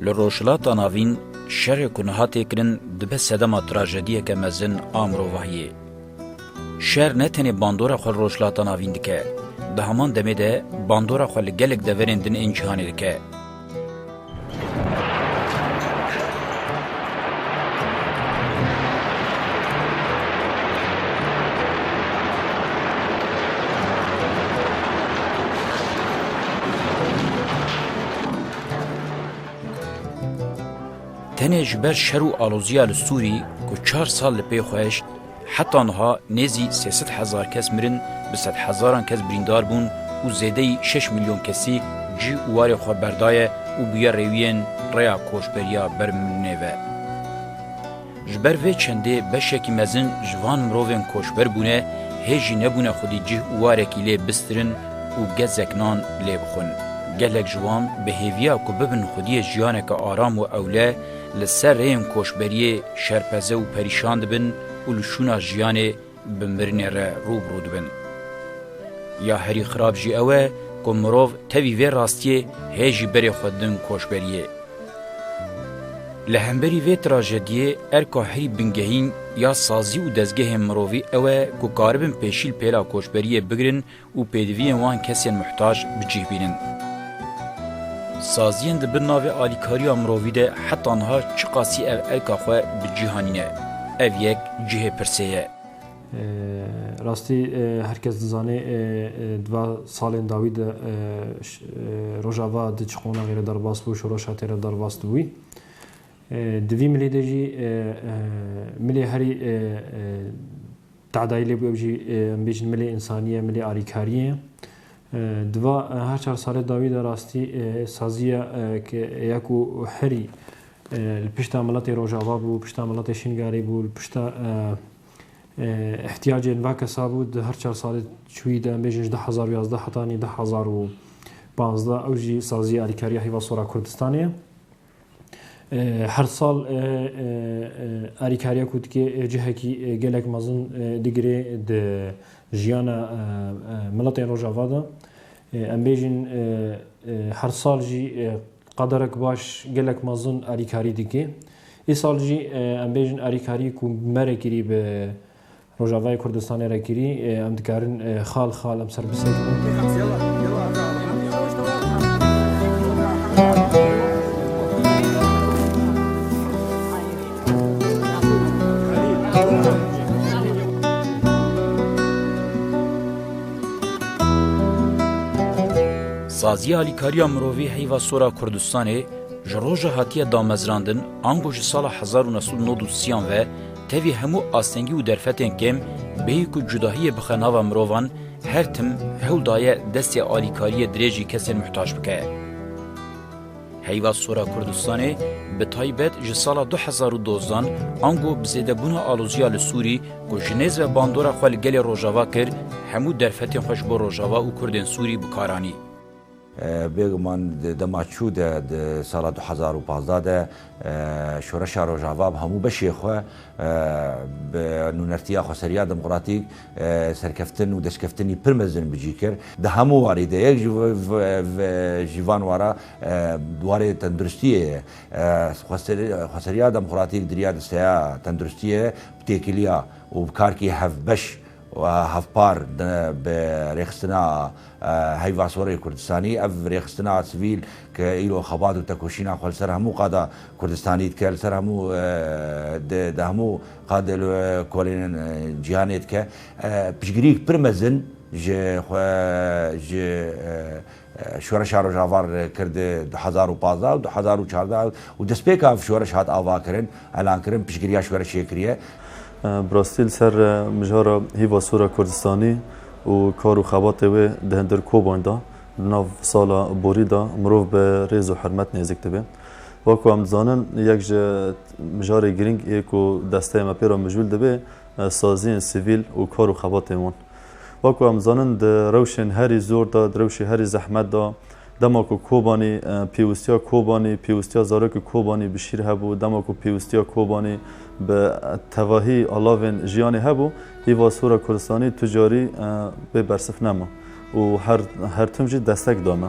لروشلاتا ناوین شر کنهات کرن دبه سدما تراژدیه که مزن آمرو وحیه. شر نتنی باندورا خل روشلاتا ناوین دکه. ده همان دمه ده باندورا خل گلک دورندن انجهانی دکه. تنه جبر شر و آلوزیا لسوری که 4 سال لپی خوش حتی آنها نزی 300,000 کس مرن به 100,000 کس بریندار بون و زیده 6 میلیون کسی جی اوار خو بردای و بیا روین ریا کوشبریا برمنه و جبر و چنده بشکی مزن جوان مروین کوشبر بونه هجی نبونه خودی جی اوار کیله بسترن و گزکنان لی بخون گلک جوان به هیویا که ببن خودی جیانه که آرام و اوله لسر ریم کوشبریه شرپزه و پریشان دبن و لشونا جیانه بمرنه را روبرو دبن. یا هری خراب جی اوه که مروف تاوی وی راستیه هیجی بری خودن کوشبریه. لهمبری وی تراژدیه ارکا هری بنگهین یا سازی و دزگه مروفی اوه که کاربن پیشیل پیلا کوشبریه بگرن و پیدوی وان کسی محتاج بجیه بینن. سازین ده بناوی آلیکاری امروی ده حتی آنها چه قاسی او الکا خواه بجیهانینه او یک جیه پرسیه راستی هرکس دزانه دو سالین داوید روژاوا ده چخونا غیر درباست بو شروشا تیر درباست بوی دوی ملی ده جی ملی هری تعدایلی بو بجی بیجن ملی انسانیه ملی آلیکاریه دوا هر 4 سال داوید راستی سازیه که یکو هری الپشت عملات روجاوا بو پشت عملات شینگاری بو پشت احتیاج انواع سابود هر 4 سال چوی ده بیشتر 10,011 حتانی 10,015 اوجی سازی آلیکاری هیوا سورا کردستانیه هر سال آلیکاری کود که جهکی گلک مازن دیگری د جیانا ملت روجاوا ده ام بیشین هر سال جی قدرک باش گلک مازن آلیکاری دیگه ای سال جی ام بیشین آلیکاری کو مرکری به روجاوای کردستان رکری ام دکارن خال ام سر بسید سازی آلیکاری مروی حیوا سورا کردستانه جروج هاتیه دامزراندن انگوش سال 1993 و تاوی همو آستنگی و درفتین کم بهی که جداهی بخناو مروان هر تم هول دایه دستی آلیکاری دریجی کسی محتاج بکه. حیوا سورا کردستانه به تایبت جسال 2012 انگو بزیده بونا آلوزیا لسوری که جنیز و باندورا خوال گل روژاوا کر همو درفتین خوش با روژاوا و کردن سوری بکارانی. بگمان دماچو ده سال 2015 ده شورش روجاوا همو بشی خو به نونرتیا خسریا دموکراتیک سرکفتن و دشکفتنی پرمزن بجیکر ده همو وارده یک جوان وارا دواره تندرستیه خسریا دموکراتیک دریا دستیا تندرستیه بتکلیا و بکارکی هفبش و هفپار به رخصتنا هیوا سوری کردستانی اف رخصتنا سویل که ایلو خبات و تکوشینا خال سر همو قادا کردستانیت که سر همو ده همو قاد کولین جهانیت که پشگریک پرمزن ج شورش روجاوار کرده 2015 و 2014 و دسپیک اف شورش هات آوا کرن الان کرن پشگریا شورش کریه براستیل سر مجارا هیوا سورا کردستانی و کار و خبات و دهندر کوباندا ناو سالا بوریدا مروف به ریز و حرمت نزدیک تبه واکو هم زانن یک مجار گرینگ یکو دسته مپیرا مجول دبه سازی سیویل و کار و خبات مون واکو هم زانن ده روشن هری زور دا روشن هری زحمت دا دماکو کوبانی پیوستیا زارک کوبانی بشیر هبو دماکو پیوستیا کوبانی به تواهی آلاوین جیانی هبو هیوا سورا کردستانی تجاری به برصف نما و هر تمجی دستک دامه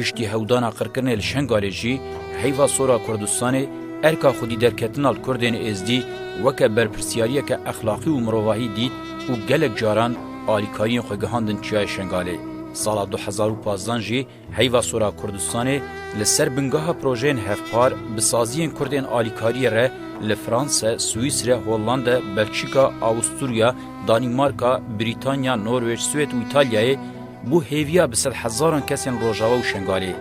پشتی هودانا قرکرن لشنگالی جی حیوا سورا کردستان ارکا خودی درکتنال کردین ازدی وکه برپرسیاریه که اخلاقی و مروواهی دید و گلک جاران آلیکارین خوگهاندن چیای شنگالی. سال 2015 جی حیوا سورا کردستان لسر بنگاه پروژین هفپار بسازین کردین آلیکاری ره لفرانسه، سوئیسره، هولندا، بلژیکا، آوستریا، دانمارکا، بریتانیا، نروژ، سوئد و ایتالیا بو هیویا به 100,000 کسین روجاوا و شنگالی.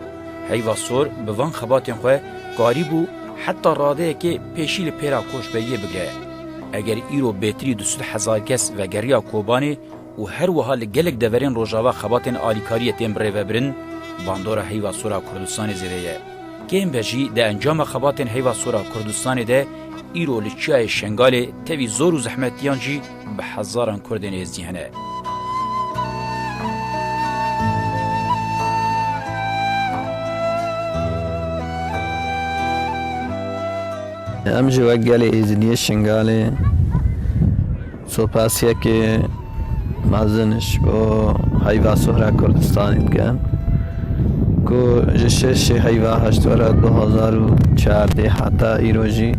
حیوا سور به وان خباتین خو قاری بو حتی راده که پیشیل پیرا کوش بیه بگره. اگر ایرو بیتری 200,000 کس و گریا کوبانی و هر وها لگلک دورین روجاوا خباتین آلیکاری تیم بره برن باندورا حیوا سورا کردستان زیده. کم بجی ده انجام خباتین حیوا سورا کردستان ده ایرو لچای شنگالی تاوی زور و زحمتیان جی به هزاران کردین ازدیهنه. ام جوگل ایزنی شنگالی سپاسیه که مازنش با حیوا سورا کردستان کن کو جشش حیوا هشتوره 2014 حتی ایروژی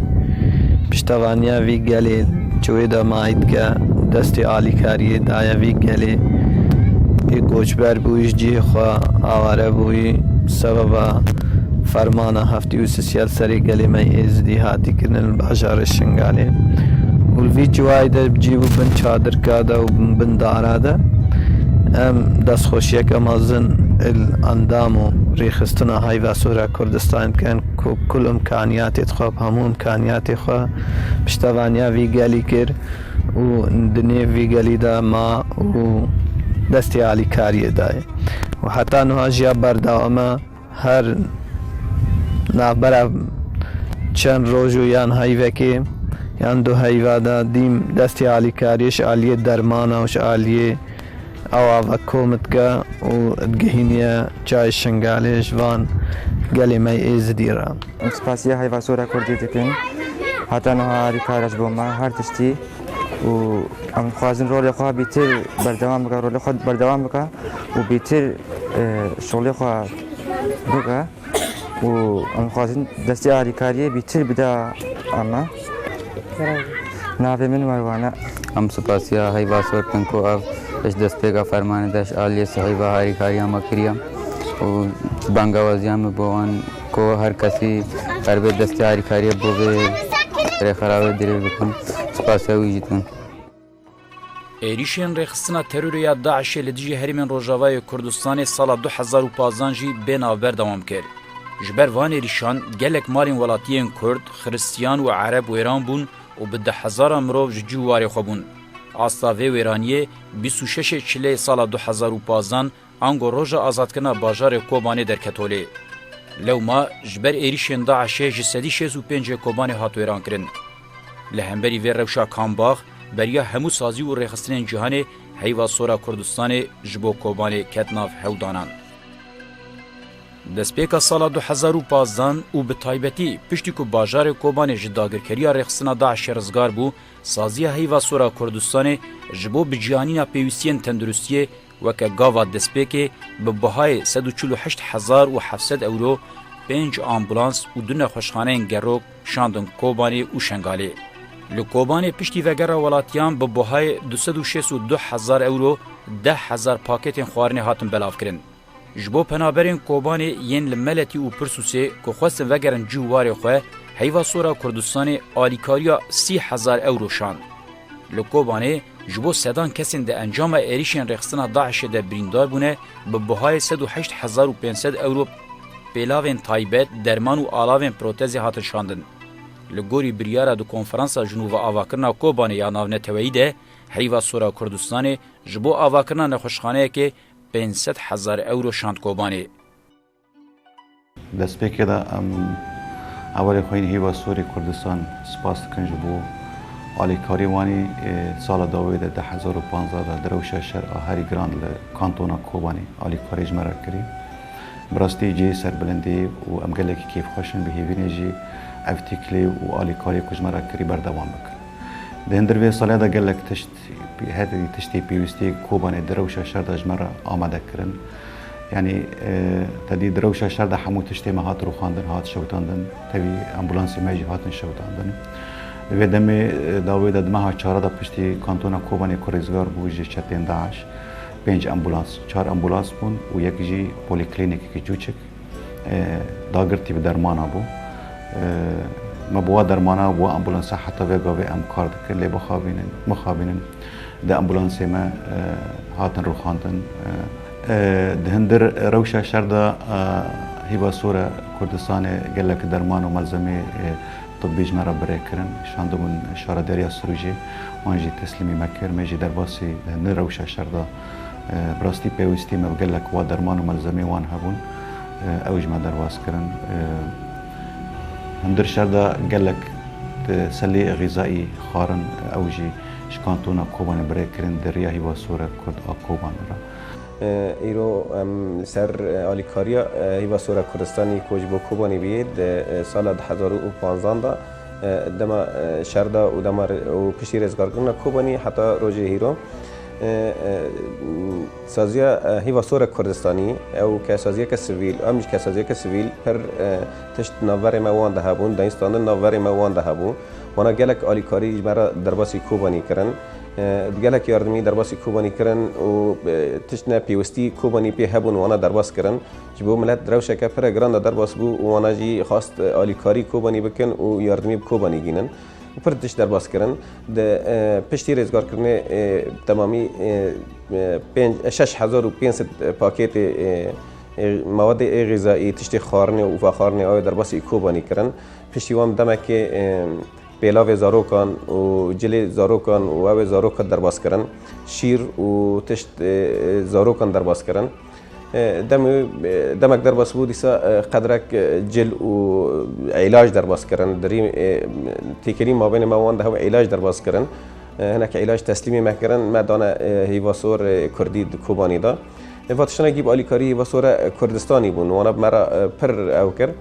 پشتوانیا وی گلی چوی دا ماید که دست آلیکاری دایا وی گلی کوچبر بویش جی خواه آواره بوی سبب فرمان هفتی و سیال سری گلی می ازدی هاتی کنن باشار شنگالی ولوی جوای دا جیبو بن چادر کادا و بن دارا دا ام دست خوشیه که مازن الاندام و ریخستنا حیوا سورا کردستان کن که کل امکانیات خواب همون امکانیات خواب پشتوانیا وی گلی کر و دنیا وی گلی دا ما و دستی علی کاری دای و حتی نواجیا برداوما هر نابرا چند روزو یان حیوه که یان دو حیوه دا دیم دستی علی کاریش علی درمانوش علی او کومت که و گهینیا چای شنگالیش وان گلی می ایز دیرا سپاسیه حیوا سورا کردی دکن حتی نها علی کارش با ما هر تشتی و ام خوازن رول خواه بیتر بردوام بکا رول خود بردوام بکا و بیتر شغل خواه بکا و ام خوازن دستی علی کاریه بیتر بدا اما ناوی من مروانه ام سپاسیه حیوا سور کن کو اف اش دست پیگا فرمان داشت آلیه صحیبه هاری کاریم اکریم و بانگوازیم بوان کو هر کسی قربه دستی هاری کاری بوه ره خرابه دیره بکن سپاسیه ویجیتون. ایریشین رخصتنا تروریا داعش لدیجی هرمن روجاوای کردستان سال 2015 جی بنابر دوام کرد. جبر وان ایریشان گلک مالین ولاتیین کرد، خریستیان و عرب و ایران بون و به 10,000 مروف جواری خوبون. آستاوی ویرانیه 26 چله سال 2015 انگو روژا آزادکنا باجار کوبانی در کتولی. لو ما جبر ایریشین داعش جسدی 65 کوبانی هاتو ایران کرن. لهمبری وی روشا کامباغ بریا همو سازی و رخصتنین جهانی حیوا سورا کردستان جبو کوبانی کتناف هودانان. دسپیکا سال 2015 او به تایبتی پشتی که باجار کوبانی جداگرکریا رخصتنا داعش رزگار بو سازی حیوا سورا کردستان جبو بجیانینا پیوستین تندرستیه وکه گاوا دسپیکی به بهای 148,700 اورو 5 آمبولانس و 2 خوشخانه گروک شاندن کوبانی و شنگالی. لکوبانی پشتی وگره ولاتیان به بهای 262,000 اورو 10,000 پاکت خوارنی هاتن بلاف کرن. جبو پنابرین کوبانی ین لملتی و پرسوسی که خواستن وگرن جواری خواه حیوا سورا کردستان آلیکاریا 30,000 اورو شان. لکوبانی جبو سدان کسین ده انجام ایریشین رخصتنا داعش ده بریندار بونه به بهای 108,500 اورو پیلاوین تایبت درمان و آلاوین پروتزی هاتن شاندن. لگوری بریارا دو کنفرانسا جنوب آواکرنا کوبانی یا ناونتویی ده حیوا سورا کردستان جبو آواکرنا نخوشخانه که 500,000 اورو شاند کوبانی. دست پیکی دا اول خوین حیوا سوری کردستان سپاس کن جبو آلیکاری وانی سال داوی ده 2015 دروشه شر هری گراند لکانتونا کوبانی آلیکاری جمرار کری. براستی جی سر بلندی و امگله که کیف خوشن بهیوینی جی افتیکلی و آلیکاری کجمرا کری بردوام بکن. دهندر وی ساله دا گلک تشتی پیوستی کوبانی دروشه شر دا جمرا آماده کرن. يعني تدي دروشة شرده حمو تشتي ما هات روخاندن هات شوتاندن تبي أمبولانسي ماجي هاتن شوتاندن ve demi davayda dmaha çara da pişti kantona Kobani Korizgar bu ji çetin Daesh 5 ambulans 4 ambulans bun u yek ji poliklinik ki küçük dagirti bir dermana bu ما بوا درمانا بوا امبولانس حتى في قوي ام كارد كل مخابين ده امبولانس ما هاتن روخاندن دهندر روشا شردا هيبا صوره كردستان قال لك درمان وملزمه طبي جمرة بريكرن شاندمون شارع دريا سروجي وانجي تسليمي مكر ماجي درباسي نروشا شردا براستي بيوستي ما بقول لك وا درمان وملزمه وان هبون اوج ما درواس كرن هندر شردا قال لك سلي غذائي خارن اوجي شكانتونا كوبان بريكرن دريا هيبا صوره كرد اكوبان را ایرو سر آلیکاریا هیوا سورا کردستانی کوچبو کوبانی بید سال 2015 دا دما شردا و دما و پیشی رزگار کردن کوبانی حتی روزی هیرو سازیا هیوا سورا کردستانی او که سازیا که سیویل امش که سازیا که سیویل پر تشت نوار موان ده بون دانستان نوار موان ده بون وانا گلک آلیکاری مرا درباسی کوبانی کردن گلک یاردمی درباسی کوبانی کردن و تشنه پیوستی کوبانی پی هبون وانا درباس کردن جبو ملت دروشه که پر گران درباس بو وانا جی خواست آلیکاری کوبانی بکن و یاردمی کوبانی گینن و پر تش درباس کردن ده پشتی رزگار کردن تمامی 6500 پاکت مواد غذایی تشتی خارنه و فخارنه آیا درباسی کوبانی کردن پشتی وام دمک پیلاو زاروکان و جلی زاروکان و آب زاروکان درباس کردن شیر و تشت زاروکان درباس کردن دمک درباس بود ایسا قدرک جل و علاج درباس کردن دریم تیکری ما بین موان ده علاج درباس کردن هناك علاج تسلیمی مکردن ما دانا هیواسور کردی کوبانی دا واتشنا گیب آلیکاری هیواسور کردستانی بون وانا مرا پر او کرد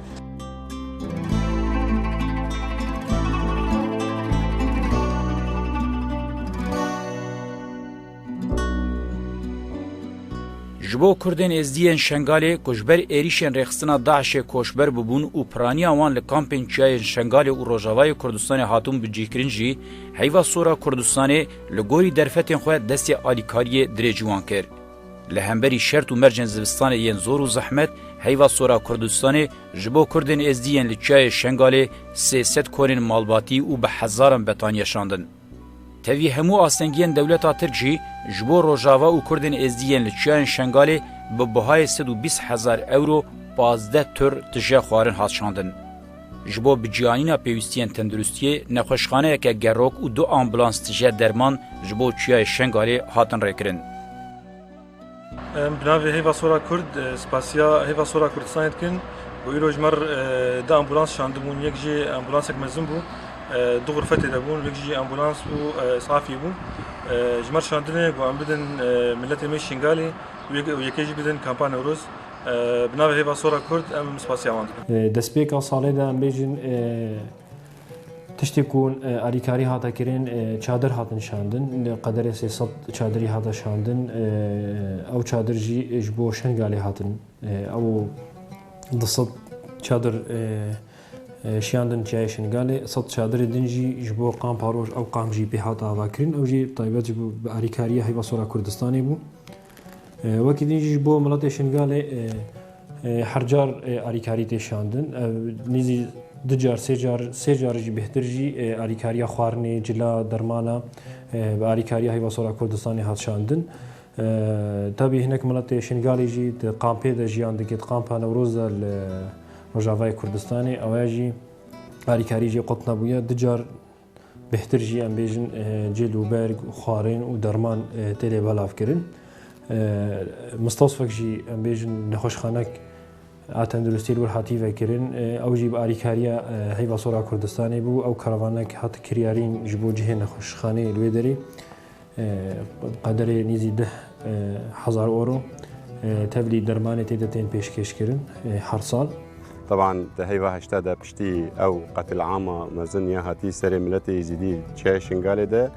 جبو کردن ازدیان شنگاله کشبر ایریشن رخصنا داعش کشبر ببون و پرانیا وان لکامپین چای شنگاله و روجاوای کردستان هاتون بجیکرینجی هیوا سورا کردستان لگوری درفتین خو دست آلیکاری درجوان کر لهمبری شرط و مرجن زبستان ین زور و زحمت هیوا سورا کردستان جبو کردن ازدیان لچای شنگاله 300 کورن مالباتی و به هزارن بتانیا شاندن تاوی همو آستنگین دولتا ترکی جبو روجاوا و کردن ازدیان لچیان شنگاله به بهای 120,000 اورو 15 تر تجه خوارن هات شاندن. جبو بجیانینا پیوستین تندرستیه نخوشخانه که گروک و 2 آمبولانس تجه درمان جبو چیای شنگاله هاتن ریکرن. بناوی هیوا سورا کرد سپاسیا هیوا سورا کردستان کن و ایروج مر 2 آمبولانس شاندمون یک جی آمبولانس یک مزن بو دو غرفة دابون ويجي أمبولانس وصافي بو جمر شاندنة وعم بدن ملت المش شنغالي ويكيجي بدن كامبان روز بناوي هيفا صورة كرد أم سباسيا واند دسبيك صالة دا بيجن تشتكون أريكاري هاتا كرين چادر هاتن شاندن قدر 300 چادري هاتا شاندن أو چادر جي جبو شنغالي هاتن أو دصد چادر شیاندن چای شنگاله صد چادر دنجی جبو قام پاروش او قام جی به هاتا واکرین او جی طایبات جبو آریکاریه هیوا سورا کردستانی بو وکی دنجی جبو ملت شنگاله هرجار آریکاری تی شاندن نیزی دجار سه جار جی بهتر جی آریکاریا خوارنی جلا درمانا به آریکاریا هیوا سورا کردستانی هات شاندن تابی هناك ملت شنگالی جی قامپی دا جیان دکت قامپا نوروز روجاوای کردستانی آواجی آریکاری جی قطنا بویا دجار بهتر جی ام بیجن جل و برگ و خوارین و درمان تلی بلاف کرن مستوصفک جی ام بیجن نخوش خانک آتن درستی لور حاتی و کرن او جی آریکاریا هیوا سورا کردستانی بو او کاروانک هات کریارین جبو جه نخوش خانه لوی داری قدر نیزی 10,000 اورو تبلی درمان تیدتین پیشکش کرن هر سال طبعا هيفا هشتادا بشتي او قتل عامة مازن يا هاتي سري ملتي زيدي تشاي شنغالي ده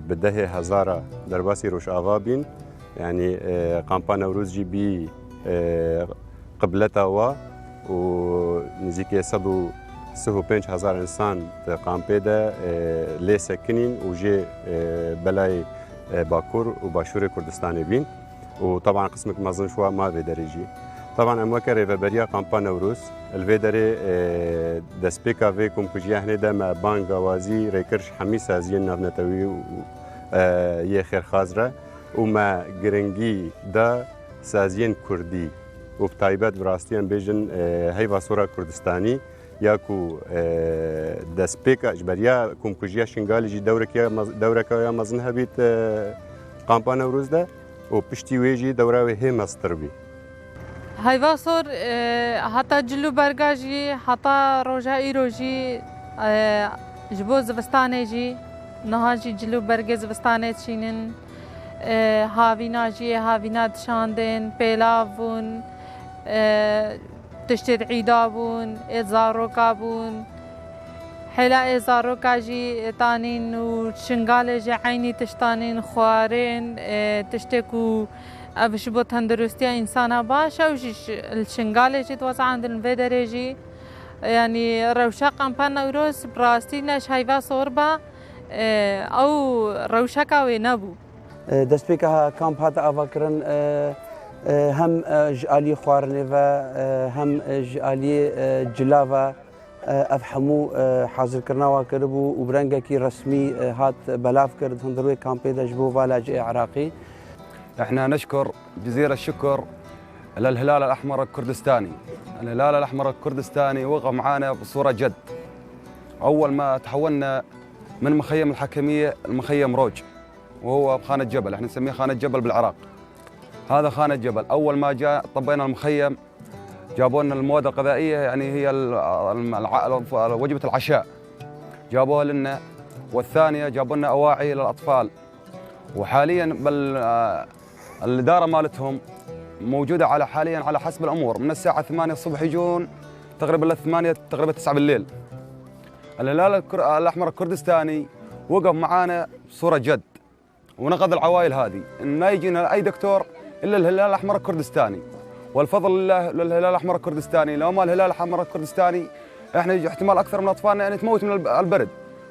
بده هزارة درباسي روش آغابين يعني قامبا نوروز جي بي قبلتا و نزیکی 135,000 انسان قامپی ده لی سکنین و جه بلای باکور و باشور کردستانی بین و طبعا قسمك مازن شوى ما في درجي طبعا امواكا ريفابريا قامبا نوروز الفيدري دسبيكا فيكم كجيا هنا دا ما بانغا وازي ريكرش حميسة زين نافنتوي يه خير خازرة وما جرنجي دا سازين كردي وبتايبات براستيان بيجن هيفا صورة كردستاني ياكو دسبيكا اجبريا كم كجيا شنغالي جي دورك يا مازنها بيت قامبا نوروز دا و پشتی ویجی دوراوی هم استربی. هایوا سور حتی جلو برگاجی حتی روزای روزی جبو زبستانه جی نهاجی جلو برگ زبستانه چینن هاوینا جی هاوینا دشاندن پیلاون تشتد عیدابون ازاروکا بون حلا ازاروکا جی تانین و شنگال جی عینی تشتانین خوارین تشتکو ابش بو تندرستي انسانه باشه وش الشنغال جي توزع عند الفيدري جي يعني روشا قمبان نوروز براستينا شايفا صوربا او روشكا وينبو دسبيكا كامب هذا افكرن هم جالي خوارنيفا هم جالي جلافا افهمو حاضر كرناوا كربو وبرنجكي رسمي هات بلاف كرد هندروي كامبي دجبو فالاج عراقي. احنا نشكر جزيرة الشكر للهلال الأحمر الكردستاني. الهلال الأحمر الكردستاني وقف معانا بصورة جد. أول ما تحولنا من مخيم الحكمية المخيم روج وهو بخانة جبل، احنا نسميه خانة جبل بالعراق. هذا خانة جبل، أول ما جاء طبينا المخيم جابوا لنا المواد الغذائية يعني هي وجبة العشاء جابوها لنا، والثانية جابوا لنا أواعي للأطفال. وحاليا الإدارة مالتهم موجودة على حاليا على حسب الأمور من الساعة 8 الصبح يجون تقريبا ل 8 تقريبا 9 بالليل. الهلال الأحمر الكردستاني وقف معانا بصورة جد ونقذ العوائل هذه، إن ما يجينا أي دكتور إلا الهلال الأحمر الكردستاني، والفضل لله للهلال الأحمر الكردستاني. لو ما الهلال الأحمر الكردستاني احنا احتمال أكثر من أطفالنا يعني تموت من البرد،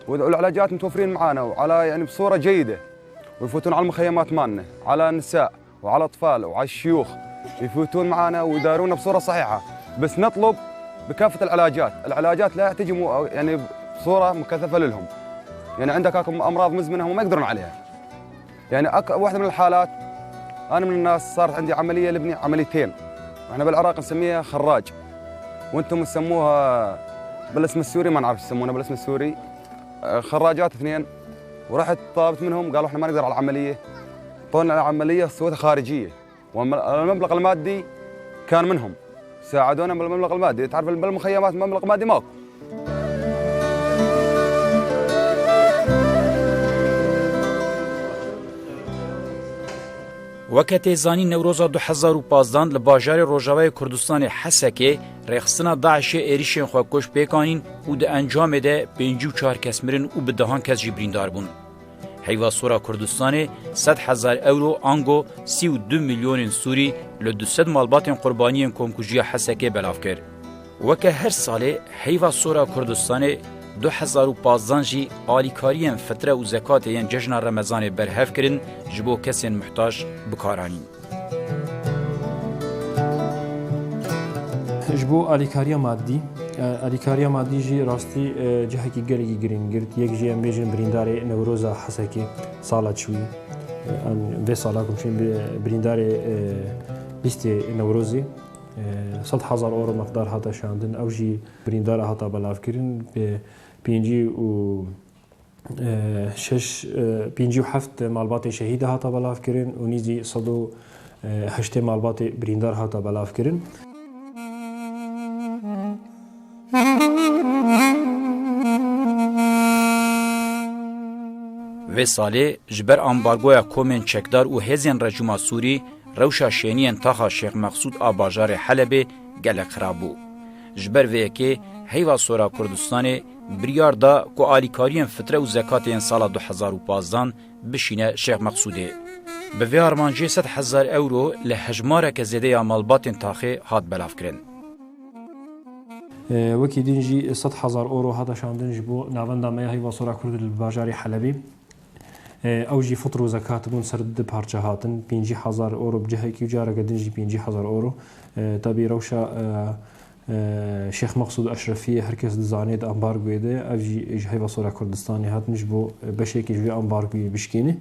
والعلاجات متوفرين معانا وعلى يعني بصورة جيدة، ويفوتون على المخيمات مالنا على النساء وعلى الأطفال وعلى الشيوخ يفوتون معنا ويدارونا بصورة صحيحة. بس نطلب بكافة العلاجات لا تجي يعني بصورة مكثفة لهم، يعني عندك أمراض مزمنة هم ما يقدرون عليها. يعني واحدة من الحالات أنا من الناس صارت عندي عملية لابني عمليتين، احنا بالعراق نسميها خراج وانتم تسموها بالاسم السوري ما نعرف يسمونها بالاسم السوري خراجات اثنين. ورحت طلبت منهم قالوا احنا ما نقدر على العمليه، طولنا العمليه سويتها خارجيه والمبلغ المادي كان منهم، ساعدونا بالمبلغ المادي. تعرف بالمخيمات مبلغ مادي ماكو. وقتی زانی نوروز 2015 لباجار روجاوی کردستان حسکه رخصنا داعش ایریشن خوکش پیکانین و د انجام ده 54 کس مرن و به دهان کس جبریندار بون. هیوا سورا کردستان 100,000 اورو آنگو 32 میلیون سوری ل 200 مالباتن قربانیان کمکوجی حسکه بلاف کرد. وکه هر ساله هیوا سورا کردستان 2015 جی آلیکاریان فتره و زکات یان جشن رمضان برهف کرن جبو کسین محتاج بکارانین. جبو آلیکاریا مادی جی راستی جهکی گرگی گرین گرد یک جی ام بیجن بریندار نوروزا حسکی سالات شوی ان به سالا کمشین بریندار لیست نوروزی 100,000 اورو مقدار هاتا شاندن او جی بریندار هاتا بلاف کرن به پینجی و پینجی و هفت مالبات شهید هاتا بلاف کرن و نیزی 108 مالبات بریندار هاتا بلاف کرن. و ساله جبر امبارگویا کومن چکدار و هزین رجوما سوری روشا شینین تاخا شیخ مقصود آباجار حلب گلک خرابو. جبر ویکه هیوا سورا کردستان بریار دا کو آلیکاریان فتره و زکات این سال 2015 بشینه شیخ مقصوده. به وی آرمانجی 100,000 euro لهجماره که زیده یا مالباتین تاخه هات بلاف کرن. وکی دینجی 100,000 euro هات شاندن جبو ناوند ما هی وصورا کرد الباجاری حلبی. اوجی فطر و زکات بون سرد پارچه هاتن 50,000 euro بجهه کی جاره دینجی 50,000 euro تبی روشا شيخ مقصود أشرفية هركز دزانيد أمبارغ بيده أجي هاي وصورة كردستاني هات نجبو بشيك جوي أمبارغ بشكيني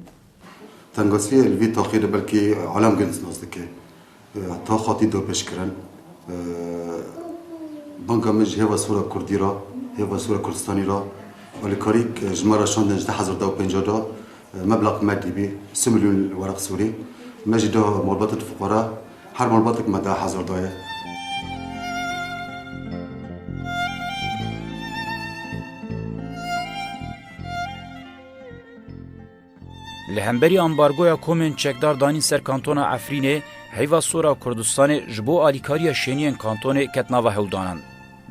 تنقصية الفي تأخير بلكي علام جنس نازدك تا خاطي دو بشكرن بانكا مج هاي وصورة كردي را هاي وصورة كردستاني را ولكاريك جمارة شاندن 10,050 دا مبلغ مادي بي 6 مليون ورق سوري مجد مربطة الفقراء هر مربطك مدى 10,000 داية لهمبری امبارگویا کومن چکدار دانی سر کانتونا عفرینه هیوا سورا کردستان جبو آلیکاریا شینین کانتون کتناوا هودانان.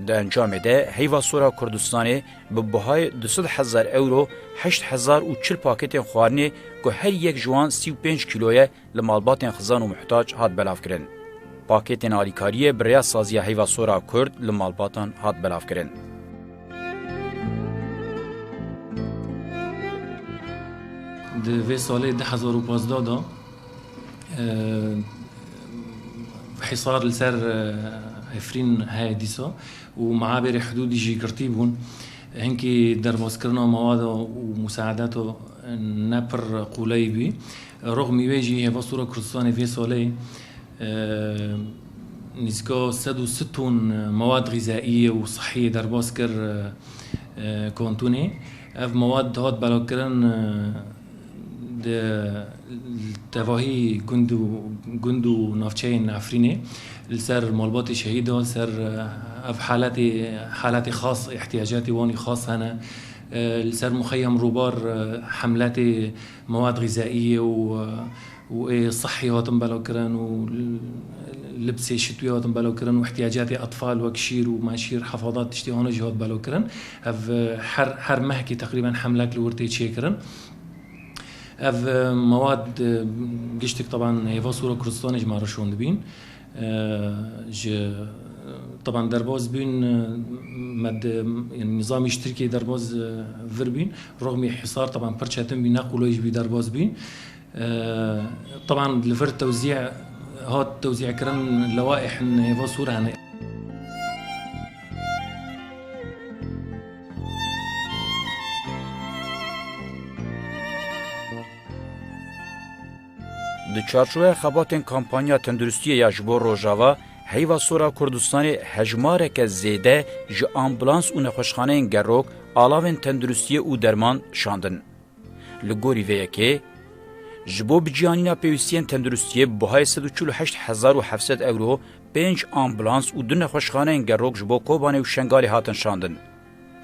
ده انجام ده هیوا سورا کردستان به بهای 200,000 euro 8,040 پاکت خوارنه که هر یک جوان 35 کیلویه لمالبات خزان و محتاج هات بلاف کرن. پاکت آلیکاریه برای سازی هیوا سورا کرد لمالباتان هات بلاف کرن. في سالي 2015 دا حصار لسر هفرين هاي ديسا ومعابر حدود يجي كرتيبون هنكي درباس كرنا مواد ومساعداته نبر قوليبي رغم يواجه هفا صورة كردستاني في سالي نسكا 160 مواد غذائية وصحية درباس كر كونتوني اف مواد هات بلاكرن التواهي جندو نافچين عفريني لسر مالبات شهيدة سر اف حالاتي خاص احتياجاتي واني خاص هنا لسر مخيم روبار حملات مواد غذائية وصحي هاتم بلاكرن ولبس شتوي هاتم بلاكرن واحتياجات اطفال وكشير وماشير حفاظات تشتي هون جهات بلاكرن اف حر مهكي تقريبا حملات لورتي تشيكرن اف مواد جشتك طبعا هي صورة كردستاني جماعة شون بين طبعا درباز بين مد يعني نظام يشتركي درباز فربين رغم حصار طبعا برشاتم بيناقلوا يجي درباز بين طبعا لفر توزيع هات توزيع كرن لوائح هي صورة هنا د چارچوبه خباتن کمپانیا تندرستی یا جبور روجاوا هیوا سورا کردستان هجماره که زیده ج آمبولانس و نخوشخانه گروک آلاوین تندرستی او درمان شاندن. لگوری ویه که جبو بجیانینا پیوستین تندرستی بهای 148,700 euro 5 آمبولانس و 2 نخوشخانه گروک جبو کوبانه و شنگالی هاتن شاندن.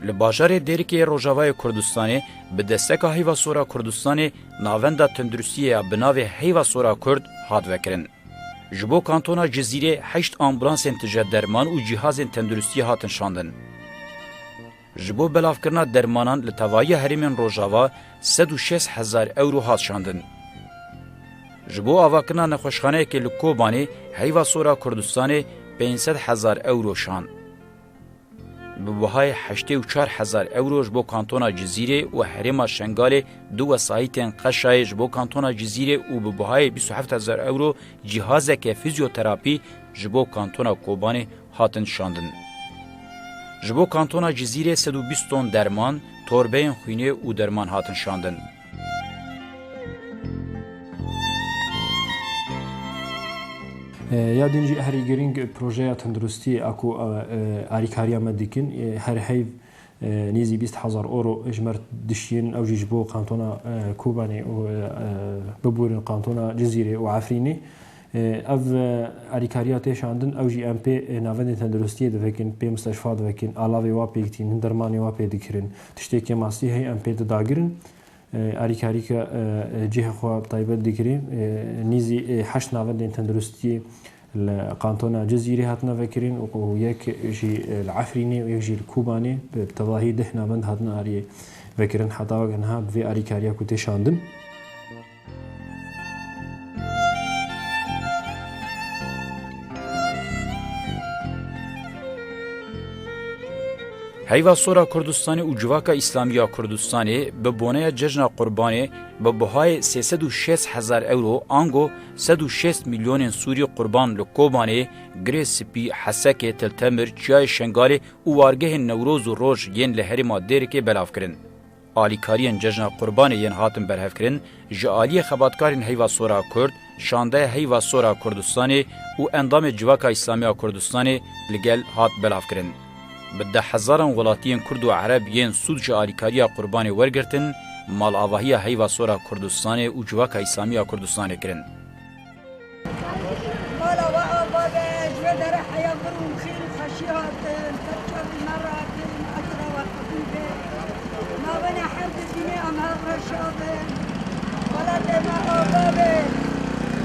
لباجار دیرکی روجاوای کردستان به دستک هیوا سورا کردستان ناوندا تندرستی بناو هیوا سورا کرد هات وکرن. جبو کانتونا جزیره 8 آمبولانس انتجا درمان و جهاز تندرستی هاتن شاندن. جبو بلاف کرنا درمانان لتوایی هریمن روجاوا 106,000 euro هات شاندن. جبو آواکرنا نخوشخانه که لکوبانی هیوا سورا کردستان 500,000 euro شاند. ببهای 84,000 euro جبو کانتونا جزیره و حریم شنگال دو وسایتین قشای جبو کانتونا جزیره و ببهای 27,000 euro جهاز که فیزیوتراپی جبو کانتونا کوبانی هاتن شاندن. جبو کانتونا جزیره 120 تن درمان، توربین خوینه و درمان هاتن شاندن. یا دینجی هری گرینگ پروژه تندرستی اکو آریکاریا مدیکن هر هیو نیزی 20,000 euro اجمر دشین او جبو قانتونا کوبانی و ببورن قانتونا جزیره و عفرینی اف آریکاریا تشاندن او جی ام پی ناوند تندرستی دفکن پی مستشفى دفکن علاوه واپیکتین درمانی واپی دکرن تشتکی ماسی هی ام پی داگرن آریکاریکا جهه خو طيبه دکری نیزی 8 ناوند تندرستی القانتونا جزيري هاتنا فكرين وياك شي العفريني وياك شي الكوباني بتظاهي دهنا بند هاتنا اري فكرين حتى انها في اري كاريا كوتي شاندن هیوا سورا کردستانی و جواکا اسلامیا کردستانی به بونه جشن قربانی به بهای 360,000 اورو آنگو 106 میلیون سوری قربان لکوبانی گریسپی حسک تلتمر چای شنگالی و وارگه نوروز و روش ین لحری مادری که بلاف کرن. آلیکارین جشن قربانی ین هاتن برهف کرن جعالی خباتکارین هیوا سورا کرد شانده هیوا سورا کردستانی و اندام جواکا اسلامیا کردستانی لگل هات بلاف کرن. بده هزاران ولاتیان کرد و عرب ین سود جاریکاریا قربانی ورگرتن مال آواهی هیوا سورا کردستان و جواکا اسلامیا کردستان کرن. مال آواه جوه در حیا برون خیل خشیات ترچاب مرات اجرا و خفیفه ما بنا حمد دینه امها رشاده ولد ما آواه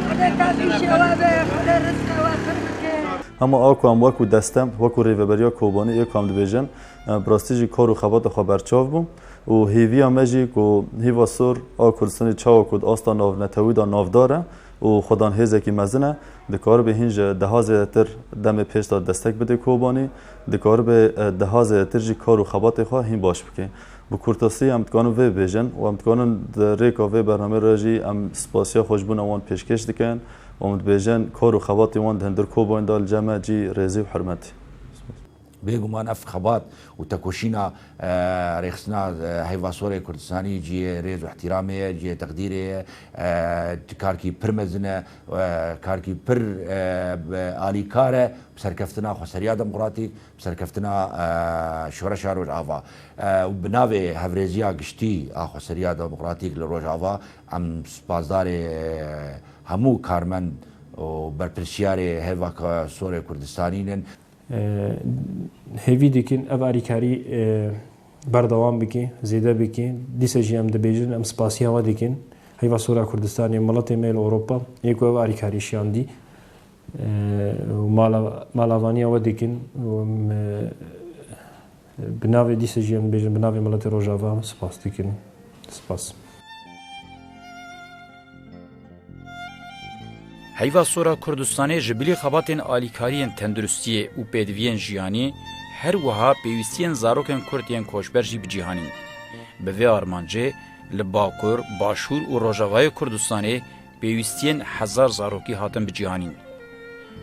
خدا کافی شوابه خدا رزق و خرمکه اما آکو هم وکو دستم وکو ریوبریا کوبانی یک کام دیویژن براستیجی کارو خبات خبرچاو بوم و هیوی امجی کو هیوا سور آکردستانی چاو کد آستا ناو نتویدا ناو داره و خدان هیزه کی مزنه دکار به هنج دهازه تر دم پیش داد دستک بده کوبانی دکار به دهازه تر جی کارو خبات خو هین باش بکه بو کورتاسی هم تکانو وی بیژن و هم تکانو ریکا وی برنامه راجی هم سپاسیا خوشبون وان پیشکش دکن و هم بیژن کارو خباتی وان هندر کوبان دال جمع جی رزی و حرمتی بيجومان اف خبات وتكوشينا ريخسنا هيفا سوري كردستاني جي ريز واحترامي جي تقديري كاركي برمزنا كاركي بر آلي كاره بسركفتنا خسريا ديمقراطيك بسركفتنا شورشا روجافا وبناوي هفريزيا قشتي خسريا ديمقراطيك لروجافا ام سبازداري همو كارمن وبرپرسياري هيفا سوري كردستانيين هیوی دیکن اب آریکاری بردوام بکی زیاده بکی دیسه جیم دبیجن ام سپاسی هوا دیکن هیوا سورا کردستانی ملت میل اروپا یکو اب آریکاری شیاندی مالاوانی هوا دیکن بناوی دیسه جیم بیجن بناوی ملت روجاوا سپاس دیکن سپاس هیوا سورا کردستانی جبلی خباتین آلیکارین تندرستی و پیدوین جیانی هر وها پیوستین زاروکن کردین کوشبرجی بجیهانی به وی آرمانجه لباکور باشور و روجاوای کردستانی پیوستین 1000 زاروکی هاتن بجیهانی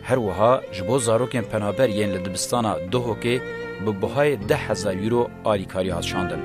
هر وها جبو زاروکن پنابر ین لدبستانا دوهوکه به بهای 10,000 یورو آلیکاری هات شاندن